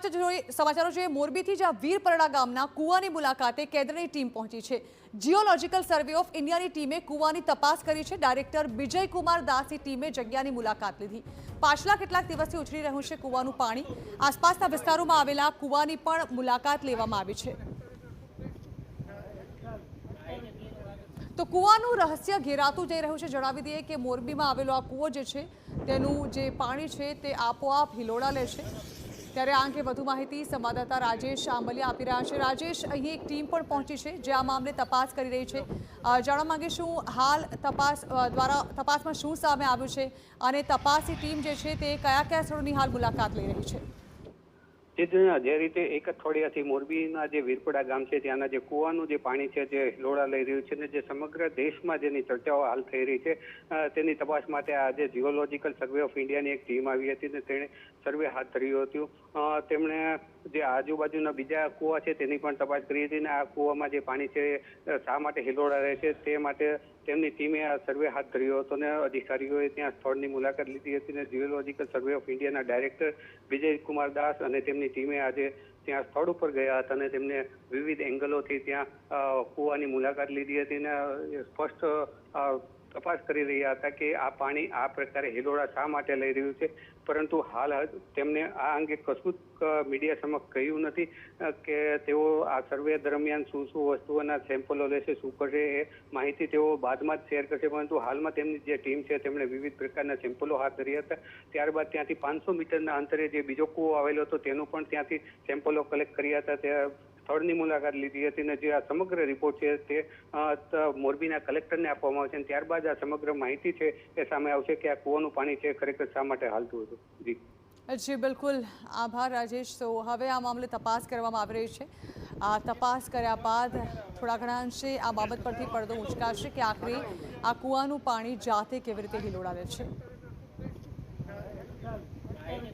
સમાચારો જોઈએ મોરબીથી, જ્યાં વીરપરડા ગામના કૂવાની મુલાકાતે કેન્દ્રની ટીમ પહોંચી છે। જીઓલોજીકલ સર્વે ઓફ ઇન્ડિયાની ટીમે કૂવાની તપાસ કરી છે। ડાયરેક્ટર વિજયકુમાર દાસની ટીમે જગ્યાની મુલાકાત લીધી। પાછલા કેટલાક દિવસથી ઉછળી રહ્યું છે કૂવાનું પાણી। આસપાસના વિસ્તારોમાં આવેલા કૂવાની પણ મુલાકાત લેવામાં આવી છે। તો કૂવાનું રહસ્ય ઘેરાતું જઈ રહ્યું છે। જણાવી દઈએ કે મોરબીમાં આવેલો આ કૂવો જે છે તેનું જે પાણી છે તે આપોઆપ હિલોડા લે છે। ત્યારે આ અંગે વધુ માહિતી સંવાદદાતા રાજેશ આંબલિયા આપી રહ્યા છે। રાજેશ, અહીં એક ટીમ પણ પહોંચી છે જે આ મામલે તપાસ કરી રહી છે। જાણવા માંગે શું હાલ તપાસમાં શું સામે આવ્યું છે અને તપાસની ટીમ જે છે તે કયા કયા સ્થળોની હાલ મુલાકાત લઈ રહી છે? જે રીતે એક અઠવાડિયાથી મોરબીના જે વીરપડા ગામ છે ત્યાંના જે કૂવાનું જે પાણી છે જે હિલોડા લઈ રહ્યું છે ને જે સમગ્ર દેશમાં જેની ચર્ચાઓ હાલ થઈ રહી છે તેની તપાસ માટે આજે જીઓલોજીકલ સર્વે ઓફ ઇન્ડિયાની એક ટીમ આવી હતી ને તેણે સર્વે હાથ ધર્યું હતું। તેમણે જે આજુબાજુના બીજા કૂવા છે તેની પણ તપાસ કરી હતી ને આ કૂવામાં જે પાણી છે શા માટે હિલોડા રહે છે તે માટે તેમની ટીમે આ સર્વે હાથ ધર્યો હતો ને અધિકારીઓએ ત્યાં સ્થળની મુલાકાત લીધી હતી ને જીઓલોજીકલ સર્વે ઓફ ઇન્ડિયાના ડાયરેક્ટર વિજયકુમાર દાસ અને તેમની ટીમે આજે ત્યાં સ્થળ ઉપર ગયા હતા અને તેમને વિવિધ એંગલોથી ત્યાં કૂવાની મુલાકાત લીધી હતી ને સ્પષ્ટ તપાસ કરી રહ્યા હતા કે આ પાણી આ પ્રકારે હિલોડા શા માટે લઈ રહ્યું છે। પરંતુ હાલ તેમને આ અંગે કશું મીડિયા સમક્ષ કહ્યું નથી કે તેઓ આ સર્વે દરમિયાન શું વસ્તુઓના સેમ્પલો લેશે, શું કરશે એ માહિતી તેઓ બાદમાં જ શેર કરશે। પરંતુ હાલમાં તેમની જે ટીમ છે તેમણે વિવિધ પ્રકારના સેમ્પલો હાથ ધર્યા હતા। ત્યારબાદ ત્યાંથી 500 મીટરના અંતરે જે બીજો કૂવો આવેલો હતો તેનું પણ ત્યાંથી સેમ્પલો કલેક્ટ કર્યા હતા। ત્યાં સ્થળની મુલાકાત લીધી હતી ને જે આ સમગ્ર રિપોર્ટ છે તે મોરબીના કલેક્ટરને આપવામાં આવશે અને ત્યારબાદ આ સમગ્ર માહિતી છે એ સામે આવશે કે આ કૂવાનું પાણી છે ખરેખર શા માટે હાલતું હતું। જી બિલકુલ, આભાર રાજેશ। તો હવે આ મામલે તપાસ કરવામાં આવી રહી છે। આ તપાસ કર્યા બાદ થોડા ઘણા અંશે આ બાબત પરથી પડદો ઉચકાશે કે આખરે આ કૂવાનું પાણી જાતે કેવી રીતે હિલોડા લે છે।